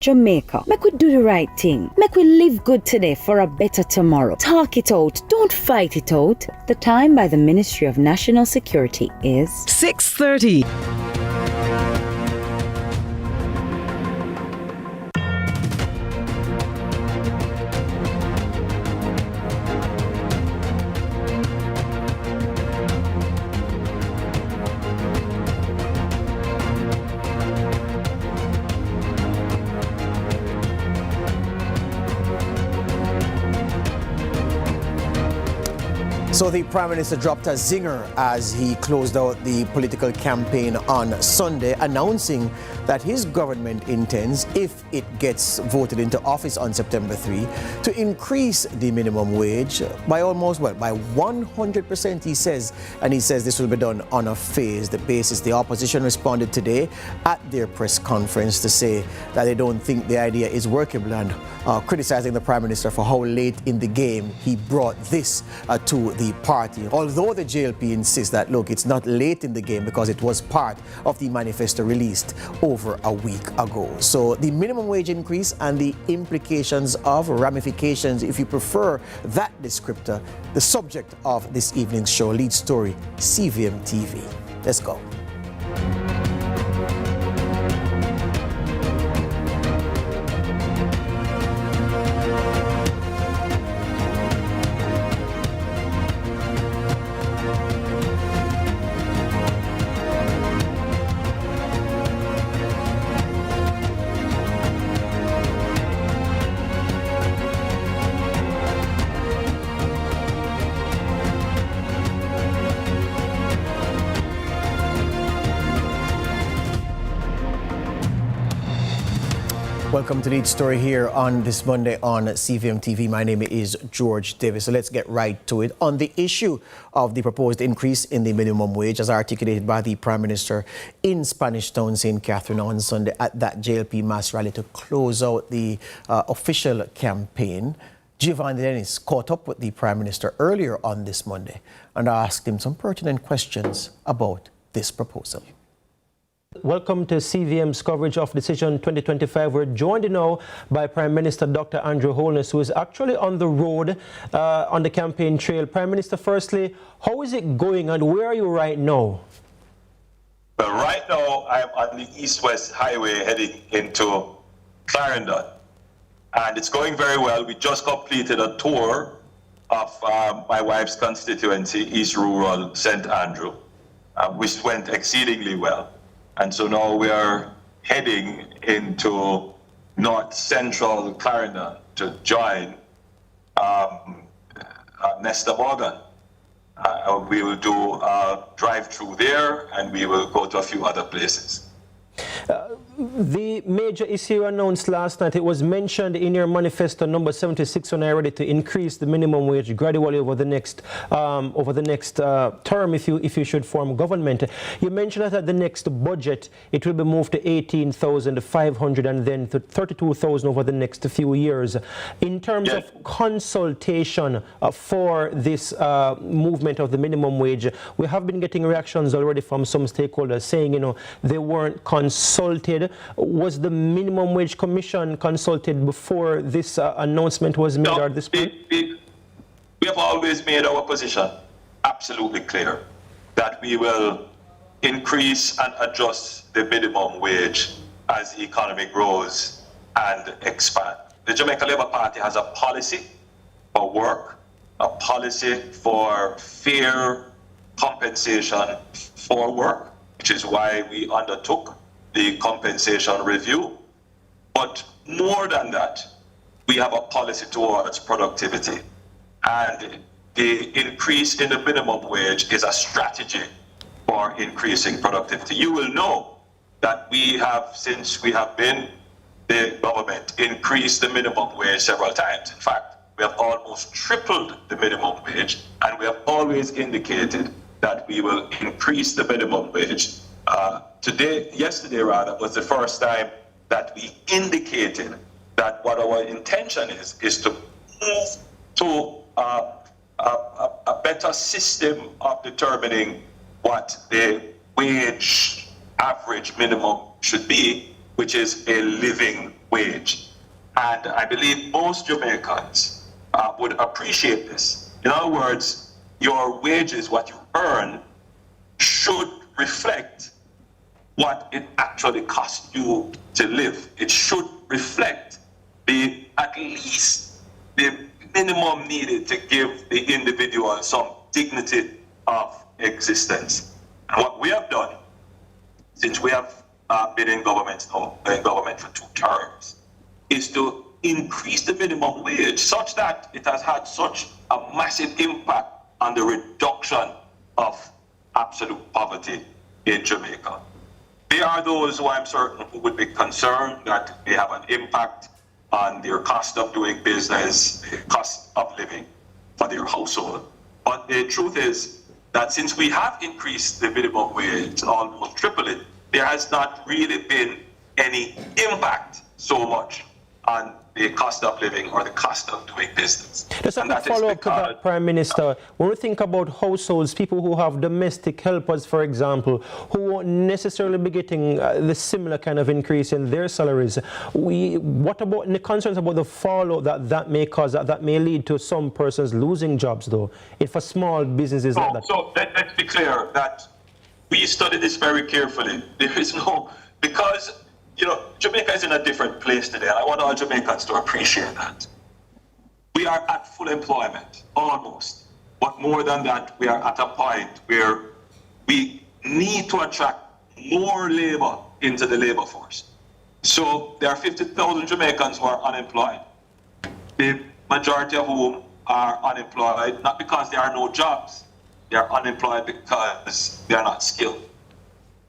Jamaica. Make we do the right thing. Make we live good today for a better tomorrow. Talk it out. Don't fight it out. The time by the Ministry of National Security is 6:30. So the Prime Minister dropped a zinger as he closed out the political campaign on Sunday, announcing that his government intends, if it gets voted into office on September 3, to increase the minimum wage by by 100%, he says. And he says this will be done on a phased basis. The opposition responded today at their press conference to say that they don't think the idea is workable, and criticizing the Prime Minister for how late in the game he brought this to the party. Although the JLP insists that, look, it's not late in the game because it was part of the manifesto released over a week ago. So the minimum wage increase and the implications of ramifications, if you prefer that descriptor, the subject of this evening's show, lead story, CVM TV. Let's go. Welcome to Lead Story here on this Monday on CVM TV. My name is George Davis. So let's get right to it. On the issue of the proposed increase in the minimum wage, as articulated by the Prime Minister in Spanish Town, St. Catherine on Sunday at that JLP mass rally to close out the official campaign, Giovanni Dennis caught up with the Prime Minister earlier on this Monday and asked him some pertinent questions about this proposal. Welcome to CVM's coverage of Decision 2025. We're joined now by Prime Minister Dr. Andrew Holness, who is actually on the road on the campaign trail. Prime Minister, firstly, how is it going and where are you right now? Well, right now I'm on the East-West Highway heading into Clarendon, and it's going very well. We just completed a tour of my wife's constituency, East Rural St. Andrew, which went exceedingly well. And so now we are heading into North Central Clarendon to join Nesta Morgan. We will do a drive-through there, and we will go to a few other places. The major issue announced last night, it was mentioned in your manifesto number 76 when I read it, to increase the minimum wage gradually over the next term if you should form government. You mentioned that at the next budget it will be moved to 18,500 and then to 32,000 over the next few years. In terms of consultation for this movement of the minimum wage, we have been getting reactions already from some stakeholders saying, you know, they weren't consulted. Was the Minimum Wage Commission consulted before this announcement was made at this point? We have always made our position absolutely clear that we will increase and adjust the minimum wage as the economy grows and expands. The Jamaica Labour Party has a policy for work, a policy for fair compensation for work, which is why we undertook the compensation review. But more than that, we have a policy towards productivity. And the increase in the minimum wage is a strategy for increasing productivity. You will know that we have, since we have been the government, increased the minimum wage several times. In fact, we have almost tripled the minimum wage, and we have always indicated that we will increase the minimum wage. Yesterday was the first time that we indicated that what our intention is to move to a better system of determining what the wage average minimum should be, which is a living wage. And I believe most Jamaicans would appreciate this. In other words, your wages, what you earn, should reflect what it actually costs you to live. It should reflect at least the minimum needed to give the individual some dignity of existence. And what we have done, since we have been in government for 2 terms, is to increase the minimum wage such that it has had such a massive impact on the reduction of absolute poverty in Jamaica. There are those who I'm certain who would be concerned that they have an impact on their cost of doing business, the cost of living for their household. But the truth is that since we have increased the minimum wage, almost triple it, there has not really been any impact so much on the cost of living or the cost of doing business. Just a follow-up to that, Prime Minister. When we think about households, people who have domestic helpers, for example, who won't necessarily be getting the similar kind of increase in their salaries, what about the concerns about the fallout that may cause, that may lead to some persons losing jobs, though, if for small businesses like that? So let's be clear that we studied this very carefully. There is no, because Jamaica is in a different place today, and I want all Jamaicans to appreciate that. We are at full employment, almost. But more than that, we are at a point where we need to attract more labor into the labor force. So there are 50,000 Jamaicans who are unemployed. The majority of whom are unemployed, not because there are no jobs. They are unemployed because they are not skilled.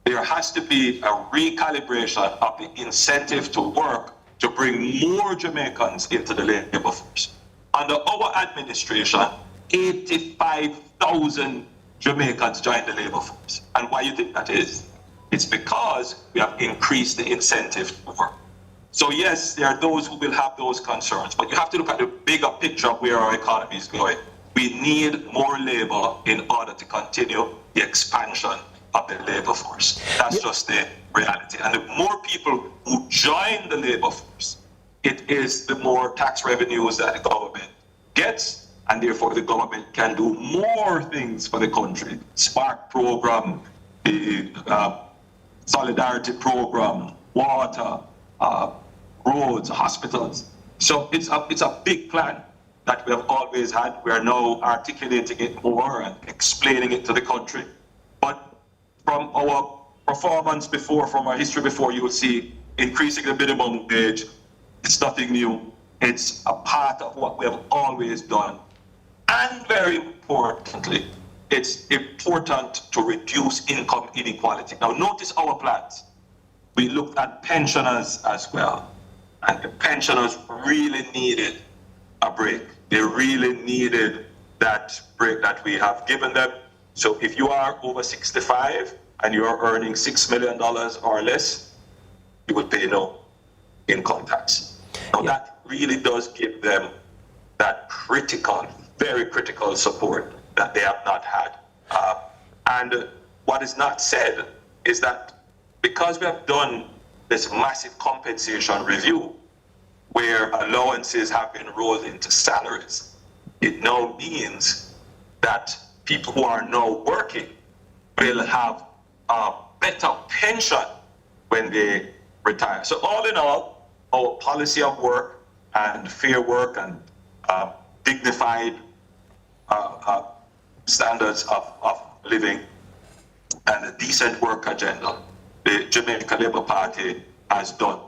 There has to be a recalibration of the incentive to work to bring more Jamaicans into the labor force. Under our administration, 85,000 Jamaicans joined the labor force. And why you think that is? It's because we have increased the incentive to work. So yes, there are those who will have those concerns, but you have to look at the bigger picture of where our economy is going. We need more labor in order to continue the expansion of the labor force. That's just the reality. And the more people who join the labor force, it is the more tax revenues that the government gets, and therefore the government can do more things for the country. Spark program, the solidarity program, water, roads, hospitals. So it's a big plan that we have always had. We are now articulating it more and explaining it to the country. But from our performance before, from our history before, you will see increasing the minimum wage. It's nothing new. It's a part of what we have always done. And very importantly, it's important to reduce income inequality. Now notice our plans. We looked at pensioners as well. And the pensioners really needed a break. They really needed that break that we have given them. So if you are over 65 and you are earning $6 million or less, you will pay no income tax. Now that really does give them that critical, very critical support that they have not had. And what is not said is that because we have done this massive compensation review, where allowances have been rolled into salaries, it now means that people who are now working will have a better pension when they retire. So all in all, our policy of work and fair work and dignified standards of living and a decent work agenda, the Jamaica Labour Party has done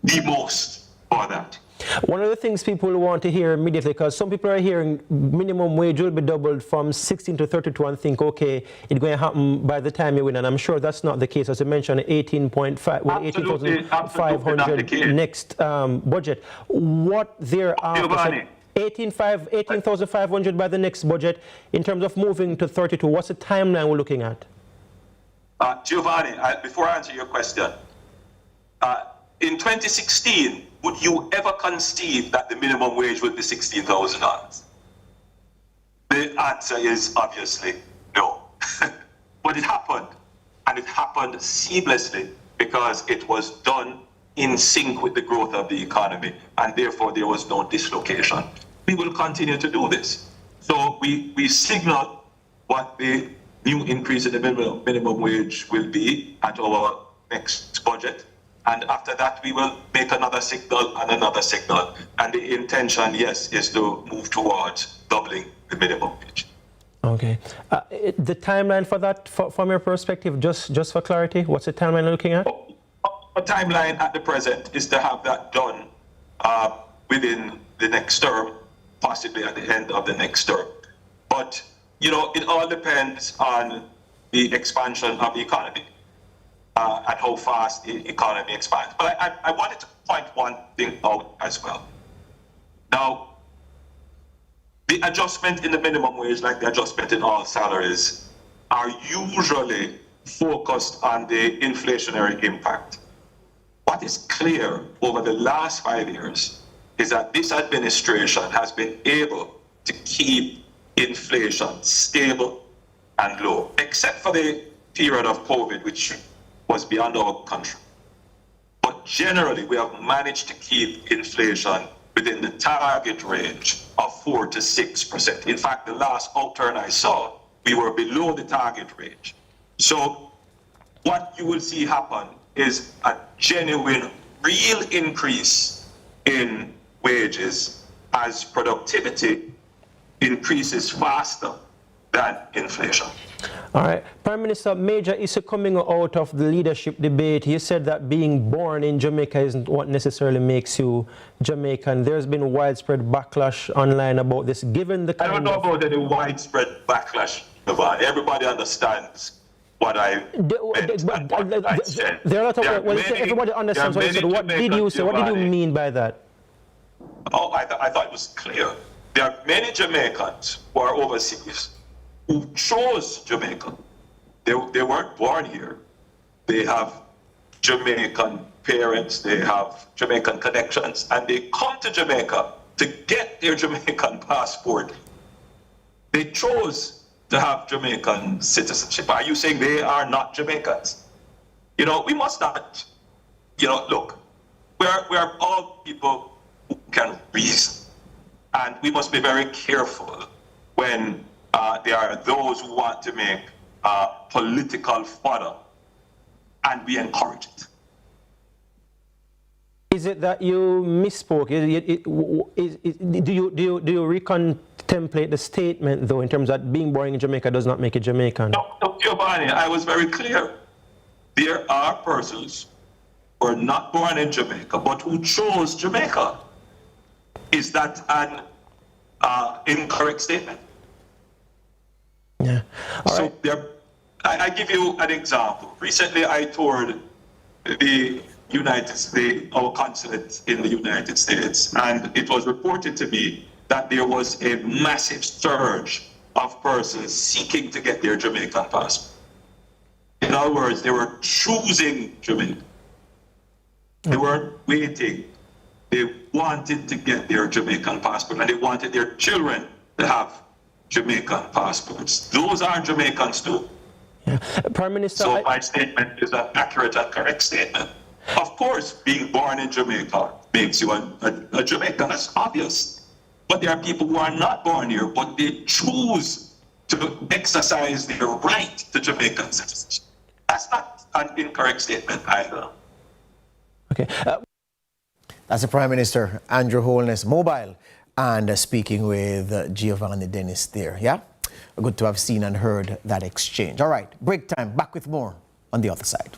the most for that. One of the things people want to hear immediately, because some people are hearing minimum wage will be doubled from 16 to 32 and think, okay, it's going to happen by the time you win. And I'm sure that's not the case. As I mentioned, 18.5, well, 18,500 next budget. What thereafter? 18,500 by the next budget. In terms of moving to 32, what's the timeline we're looking at? Giovanni, before I answer your question, in 2016, would you ever conceive that the minimum wage would be $16,000? The answer is obviously no. But it happened, and it happened seamlessly because it was done in sync with the growth of the economy, and therefore there was no dislocation. We will continue to do this. So we signal what the new increase in the minimum wage will be at our next budget. And after that, we will make another signal and another signal. And the intention, yes, is to move towards doubling the minimum wage. Okay. The timeline for that, from your perspective, just for clarity, what's the timeline you're looking at? A timeline at the present is to have that done within the next term, possibly at the end of the next term. But, you know, it all depends on the expansion of the economy and how fast the economy expands. But I wanted to point one thing out as well. Now, the adjustment in the minimum wage, like the adjustment in all salaries, are usually focused on the inflationary impact. What is clear over the last 5 years is that this administration has been able to keep inflation stable and low, except for the period of COVID, which was beyond our control. But generally, we have managed to keep inflation within the target range of 4 to 6%. In fact, the last outturn I saw, we were below the target range. So what you will see happen is a genuine, real increase in wages as productivity increases faster than inflation. All right. Prime Minister, major issue coming out of the leadership debate. You said that being born in Jamaica isn't what necessarily makes you Jamaican. There's been widespread backlash online about this, given the kind I don't know about any widespread backlash, Yvonne. Everybody understands what I meant and what I said. There are a lot of, well, everybody understands what you said. What did you say? What did you mean by that? Oh, I thought it was clear. There are many Jamaicans who are overseas who chose Jamaica. They weren't born here. They have Jamaican parents, they have Jamaican connections, and they come to Jamaica to get their Jamaican passport. They chose to have Jamaican citizenship. Are you saying they are not Jamaicans? You know, we must not, you know, look, we are all people who can reason, and we must be very careful when there are those who want to make political fodder, and we encourage it. Is it that you misspoke? Do you recontemplate the statement, though, in terms that being born in Jamaica does not make you Jamaican? No, Giovanni, I was very clear. There are persons who are not born in Jamaica, but who chose Jamaica. Is that an incorrect statement? Yeah. All so right. there, I give you an example. Recently, I toured the United States, our consulate in the United States, and it was reported to me that there was a massive surge of persons seeking to get their Jamaican passport. In other words, they were choosing Jamaica. They weren't waiting. They wanted to get their Jamaican passport, and they wanted their children to have Jamaican passports. Those are Jamaicans too. Yeah. Prime Minister, so my statement is an accurate and correct statement. Of course, being born in Jamaica makes you a Jamaican, that's obvious. But there are people who are not born here, but they choose to exercise their right to Jamaican citizenship. That's not an incorrect statement either. Okay. That's the Prime Minister, Andrew Holness, mobile, and speaking with Giovanni Dennis there, yeah? Good to have seen and heard that exchange. All right, break time. Back with more on the other side.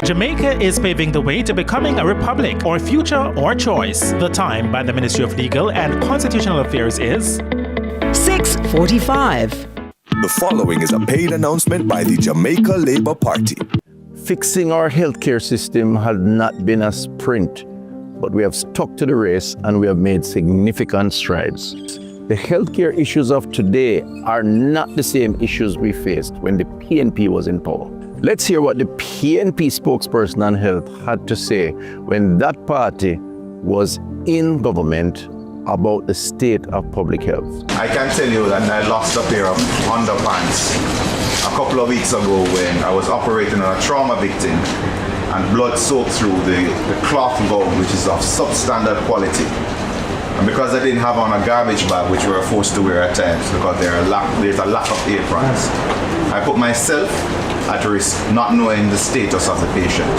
Jamaica is paving the way to becoming a republic, or future or choice. The time by the Ministry of Legal and Constitutional Affairs is 6:45. The following is a paid announcement by the Jamaica Labour Party. Fixing our healthcare system has not been a sprint, but we have stuck to the race and we have made significant strides. The healthcare issues of today are not the same issues we faced when the PNP was in power. Let's hear what the PNP spokesperson on health had to say when that party was in government about the state of public health. I can tell you that I lost a pair of underpants a couple of weeks ago when I was operating on a trauma victim and blood soaked through the cloth gown, which is of substandard quality. And because I didn't have on a garbage bag, which we were forced to wear at times because there's a lack of aprons, I put myself at risk not knowing the status of the patient.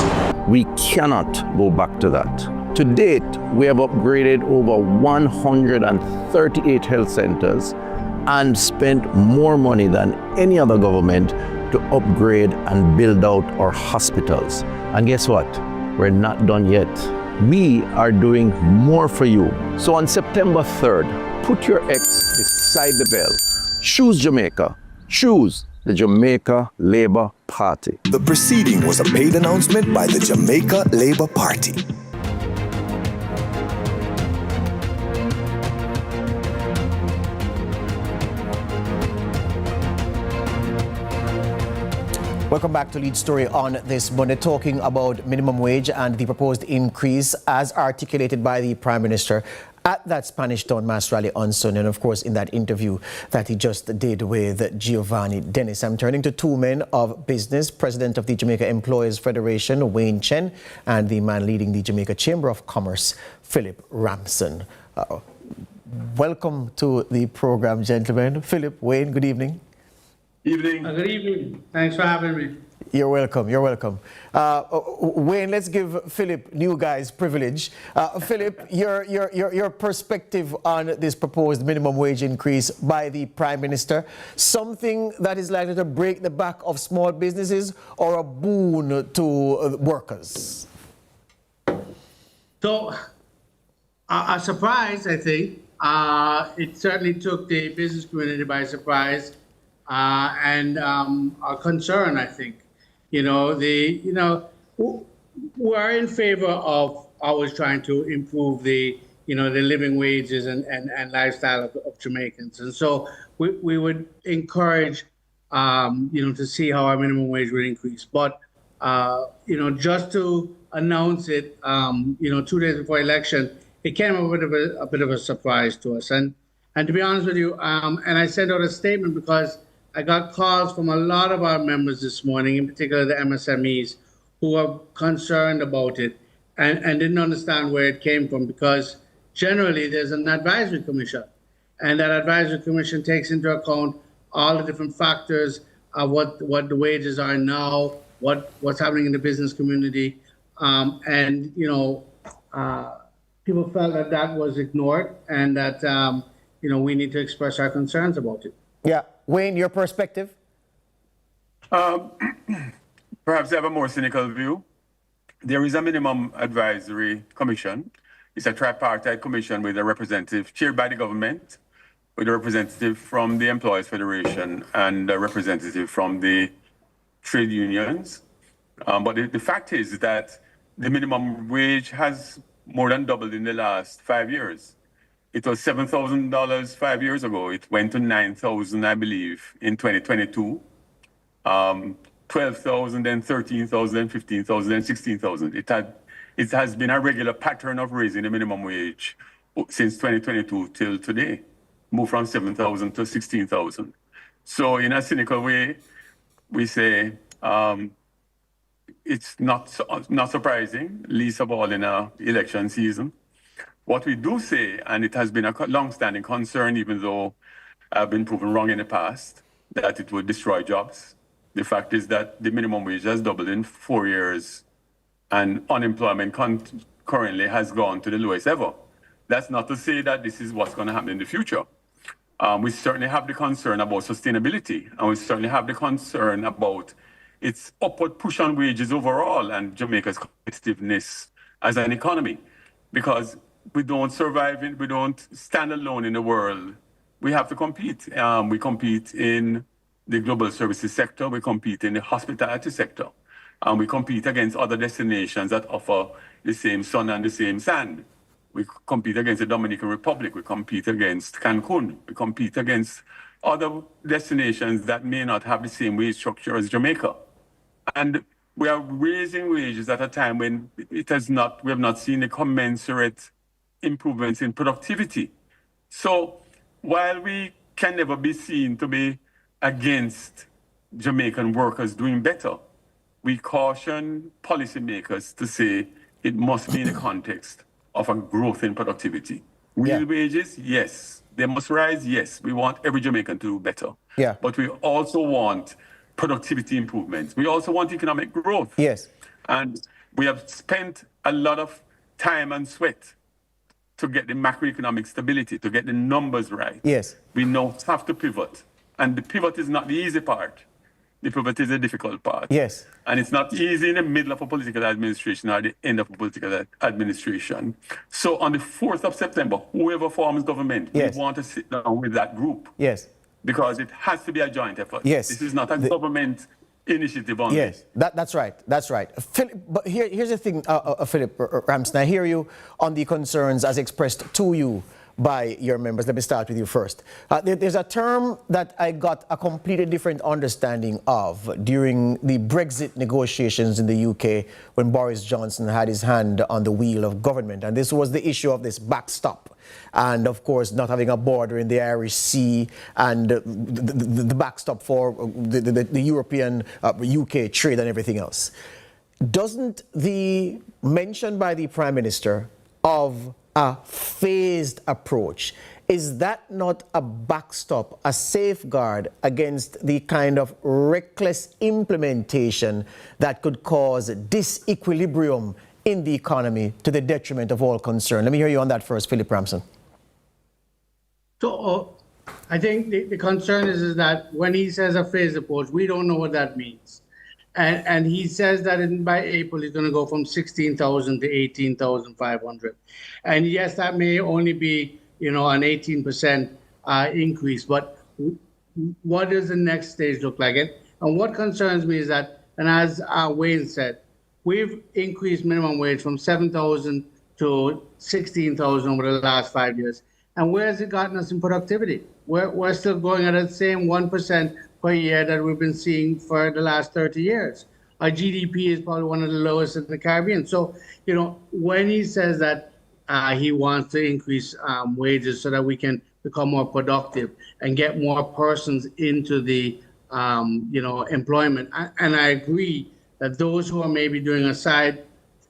We cannot go back to that. To date, we have upgraded over 138 health centers and spent more money than any other government to upgrade and build out our hospitals. And guess what? We're not done yet. We are doing more for you. So on September 3rd, put your X beside the bell. Choose Jamaica. Choose the Jamaica Labour Party. The proceeding was a paid announcement by the Jamaica Labour Party. Welcome back to Lead Story on this Monday, talking about minimum wage and the proposed increase as articulated by the Prime Minister at that Spanish Town Mass rally on Sunday, and of course in that interview that he just did with Giovanni Dennis. I'm turning to two men of business, President of the Jamaica Employers Federation, Wayne Chen, and the man leading the Jamaica Chamber of Commerce, Philip Ramson. Welcome to the program, gentlemen. Philip, Wayne, good evening. Evening. Good evening. Thanks for having me. You're welcome. You're welcome. Wayne, let's give Philip new guy's privilege. Philip, your perspective on this proposed minimum wage increase by the Prime Minister, something that is likely to break the back of small businesses or a boon to workers? So, a surprise, I think. It certainly took the business community by surprise. And a concern, I think. We're in favor of always trying to improve the living wages and lifestyle of Jamaicans. And so we would encourage, to see how our minimum wage would increase. But, just to announce it, 2 days before election, it came a bit of a surprise to us. And to be honest with you, and I sent out a statement because I got calls from a lot of our members this morning, in particular the MSMEs, who are concerned about it and didn't understand where it came from, because generally there's an advisory commission, and that advisory commission takes into account all the different factors of what the wages are now, what's happening in the business community, people felt that was ignored, and that we need to express our concerns about it. Yeah. Wayne, your perspective? Perhaps I have a more cynical view. There is a minimum advisory commission. It's a tripartite commission with a representative chaired by the government, with a representative from the Employers Federation and a representative from the trade unions. But the fact is that the minimum wage has more than doubled in the last 5 years. It was $7,000 5 years ago. It went to $9,000, I believe, in 2022. $12,000, then $13,000, then $15,000, then $16,000. It has been a regular pattern of raising the minimum wage since 2022 till today. Moved from $7,000 to $16,000. So in a cynical way, we say it's not surprising, least of all in an election season. What we do say, and it has been a long-standing concern, even though I've been proven wrong in the past, that it would destroy jobs. The fact is that the minimum wage has doubled in 4 years, and unemployment currently has gone to the lowest ever. That's not to say that this is what's going to happen in the future. We certainly have the concern about sustainability, and we certainly have the concern about its upward push on wages overall and Jamaica's competitiveness as an economy. Because we don't survive, we don't stand alone in the world. We have to compete. We compete in the global services sector, we compete in the hospitality sector, and we compete against other destinations that offer the same sun and the same sand. We compete against the Dominican Republic, we compete against Cancun, we compete against other destinations that may not have the same wage structure as Jamaica. And we are raising wages at a time when we have not seen the commensurate improvements in productivity. So while we can never be seen to be against Jamaican workers doing better, we caution policymakers to say it must be in the context of a growth in productivity. Real wages, yes. They must rise, yes. We want every Jamaican to do better. Yeah. But we also want productivity improvements. We also want economic growth. Yes. And we have spent a lot of time and sweat to get the macroeconomic stability, to get the numbers right. Yes. We now have to pivot. And the pivot is not the easy part. The pivot is the difficult part. Yes. And it's not easy in the middle of a political administration or the end of a political administration. So on the 4th of September, whoever forms government, yes, we want to sit down with that group. Yes. Because it has to be a joint effort. Yes. This is not a government initiative only. Yes, that's right. That's right. Philip, but here's the thing, Philip Ramsden. I hear you on the concerns as expressed to you by your members. Let me start with you first. There's a term that I got a completely different understanding of during the Brexit negotiations in the UK when Boris Johnson had his hand on the wheel of government. And this was the issue of this backstop. And of course, not having a border in the Irish Sea and the backstop for the European, UK trade and everything else. Doesn't the mention by the Prime Minister of a phased approach, is that not a backstop, a safeguard against the kind of reckless implementation that could cause disequilibrium in the economy to the detriment of all concerned? Let me hear you on that first, Philip Ramsden. So I think the concern is that when he says a phased approach, we don't know what that means. And he says that by April, he's going to go from 16,000 to 18,500. And yes, that may only be, an 18% increase. But what does the next stage look like? And what concerns me is that, and as Wayne said, we've increased minimum wage from 7,000 to 16,000 over the last 5 years. And where has it gotten us in productivity? We're still going at the same 1% per year that we've been seeing for the last 30 years. Our GDP is probably one of the lowest in the Caribbean. So, when he says that he wants to increase wages so that we can become more productive and get more persons into the, employment. And I agree that those who are maybe doing a side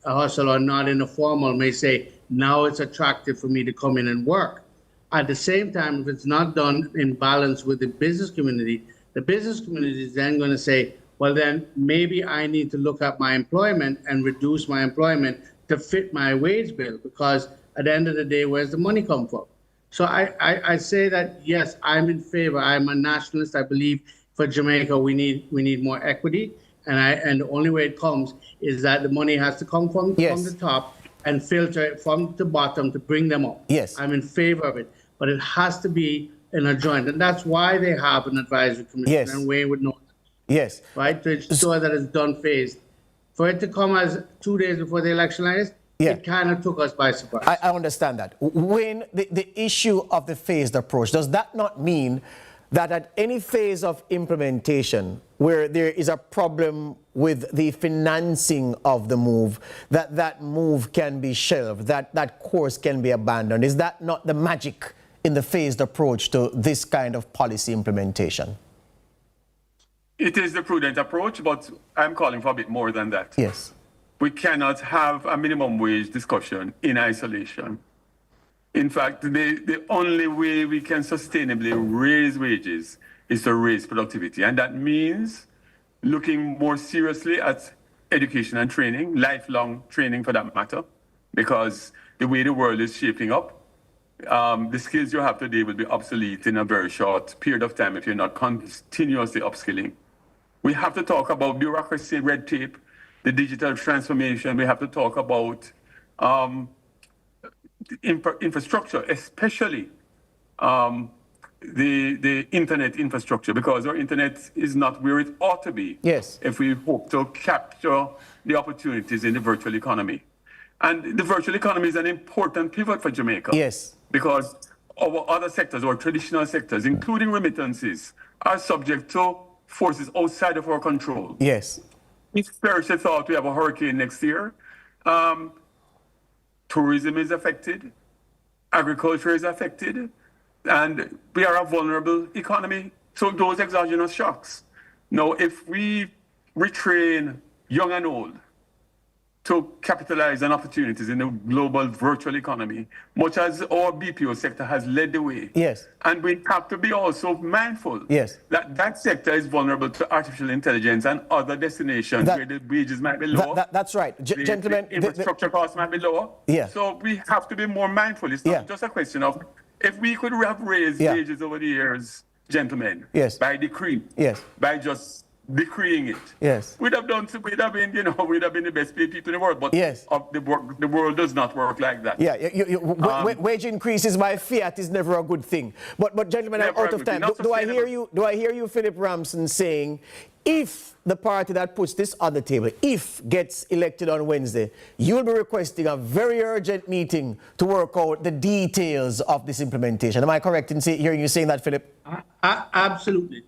hustle or not in the formal may say, now it's attractive for me to come in and work. At the same time, if it's not done in balance with the business community, the business community is then going to say, well, then maybe I need to look at my employment and reduce my employment to fit my wage bill, because at the end of the day, where's the money come from? So I say that, yes, I'm in favor. I'm a nationalist. I believe for Jamaica, we need more equity. And the only way it comes is that the money has to come from the top and filter it from the bottom to bring them up. Yes. I'm in favor of it. But it has to be in a joint. And that's why they have an advisory commission. Yes. And Wayne would know. Yes. Right? To ensure that it's done phased. For it to come as 2 days before the election like this, it kind of took us by surprise. I understand that. When the issue of the phased approach, does that not mean that at any phase of implementation where there is a problem with the financing of the move, that move can be shelved, that course can be abandoned? Is that not the magic in the phased approach to this kind of policy implementation? It is the prudent approach, but I'm calling for a bit more than that. Yes. We cannot have a minimum wage discussion in isolation. In fact, the only way we can sustainably raise wages is to raise productivity. And that means looking more seriously at education and training, lifelong training for that matter, because the way the world is shaping up, the skills you have today will be obsolete in a very short period of time if you're not continuously upskilling. We have to talk about bureaucracy, red tape, the digital transformation. We have to talk about infrastructure, especially the internet infrastructure, because our internet is not where it ought to be. Yes. If we hope to capture the opportunities in the virtual economy. And the virtual economy is an important pivot for Jamaica. Yes. Because our other sectors, our traditional sectors, including remittances, are subject to forces outside of our control. Yes. If Percy thought we have a hurricane next year, tourism is affected, agriculture is affected, and we are a vulnerable economy to those exogenous shocks. Now, if we retrain young and old to capitalize on opportunities in the global virtual economy, much as our BPO sector has led the way. Yes. And we have to be also mindful Yes. that that sector is vulnerable to artificial intelligence and other destinations where the wages might be low. That's right. Gentlemen. The infrastructure costs might be lower. Yeah. So we have to be more mindful. It's not just a question of, if we could have raised wages over the years, gentlemen, by decree, by just decreeing it, we'd have been the best paid people in the world. But the world does not work like that. Wage increases by fiat is never a good thing. But gentlemen, I'm out of time. Do I hear you, Philip Ramson, saying, if the party that puts this on the table, if gets elected on Wednesday, you'll be requesting a very urgent meeting to work out the details of this implementation? Am I correct in hearing you saying that, Philip? Absolutely.